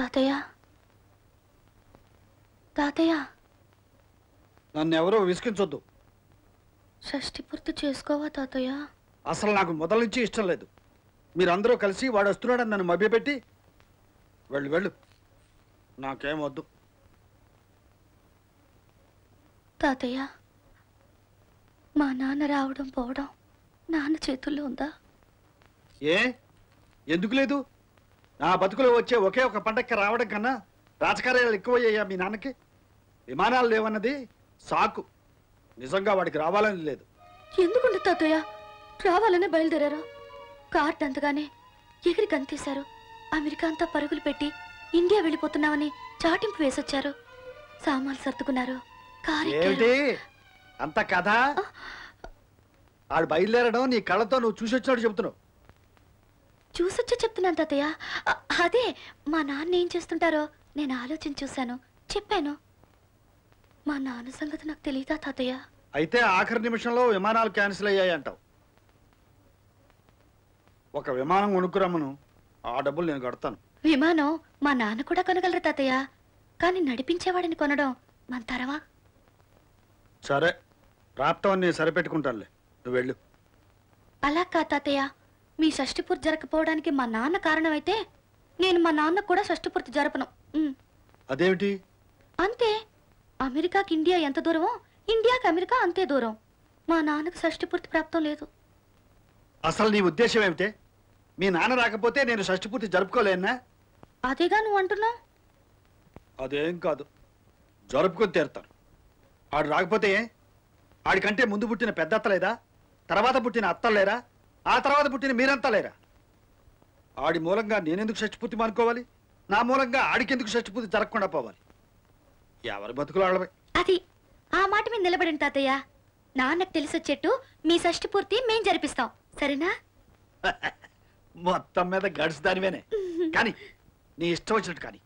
తాతయ్య తాతయ్య నన్ను ఎవరో విసిగించొద్దు. షష్ఠి పూర్తి చేసుకోవా తాతయ్య? అసలు నాకు మొదల నుంచి ఇష్టం లేదు. మీరందరూ కలిసి వాడు వస్తున్నాడని నన్ను మభ్యపెట్టి వెళ్ళు వెళ్ళు, నాకేం వద్దు. తాతయ్య మా నాన్న రావడం పోవడం నాన్న చేతుల్లో ఉందా? ఏ ఎందుకు లేదు? నా బతుకులో వచ్చే ఒకే ఒక పండక్కి రావడం కన్నా రాజకార్యాలు ఎక్కువయ్యాయా మీ నాన్నకి? విమానాలు లేవన్నది సాకు. నిజంగా వాడికి రావాలని లేదు. ఎందుకుంది తాతయ్య? రావాలనే బయలుదేరారు. కార్డ్ అంతగానే ఎగిరి గంతేశారు. అమెరికా అంతా పరుగులు పెట్టి ఇండియా వెళ్ళిపోతున్నామని చాటింపు వేసొచ్చారు. సామాన్లు సర్దుకున్నారు. ఏమిటి అంత కథ? ఆడు బయలుదేరడం నీ కళ్ళతో నువ్వు చూసొచ్చినట్టు చెబుతున్నావు. చూసొచ్చా చెప్తున్నాను తాతయ్య. అదే మా నాన్న ఏం చేస్తుంటారో నేను ఆలోచించి చూశాను, చెప్పాను. మా నాన్న సంగతి నాకు తెలియదా తాతయ్య? అయితే ఆఖరి నిమిషంలో విమానాలు క్యాన్సిల్ అయ్యాయి అంటావు. ఒక విమానం కొనుక్కురమ్మను, ఆ డబ్బులు నేను కడతాను. విమానం మా నాన్న కూడా కొనగలరు తాతయ్య, కానీ నడిపించేవాడిని కొనడం మన తరవా. సరే, రాప్తాన్ని నేను సరిపెట్టుకుంటానులే, నువ్వు వెళ్ళు. అలా కా తాతయ్య, మీ షష్ఠిపూర్తి జరగకపోవడానికి మా నాన్న కారణమైతే నేను మా నాన్న కూడా షష్ఠిపూర్తి జరపను. అదేమిటి? అంతే. అమెరికాకి ఇండియా ఎంత దూరమో ఇండియాకి అమెరికా అంతే దూరం. మా నాన్నకు షష్ఠిపూర్తి ప్రాప్తం లేదు. అసలు నీ ఉద్దేశం ఏమిటే? మీ నాన్న రాకపోతే నేను షష్ఠిపూర్తి జరుపుకోలేనా? అదేగా నువ్వు అంటున్నావు. అదేం కాదు, జరుపుకొని తీరుతాను. ఆడు రాకపోతే ఆడికంటే ముందు పుట్టిన పెద్దత్త లేదా? తర్వాత పుట్టిన అత్తలు లేరా? ఆ తర్వాత పుట్టిన మీరంతా లేరా? ఆడి మూలంగా నేనెందుకు షష్ఠిపూర్తి మానుకోవాలి? నా మూలంగా ఆడికెందుకు షష్ఠిపూర్తి జరగకుండా పోవాలి? ఎవరి బతుకులు ఆడవే. అది ఆ మాట మీద నిలబడింది తాతయ్య. నాన్నకు తెలిసొచ్చేట్టు మీ షష్ఠిపూర్తి మేం జరిపిస్తాం, సరేనా? మొత్తం మీద గడిచి దానివేనే కానీ నీ ఇష్టం వచ్చినట్టు కానీ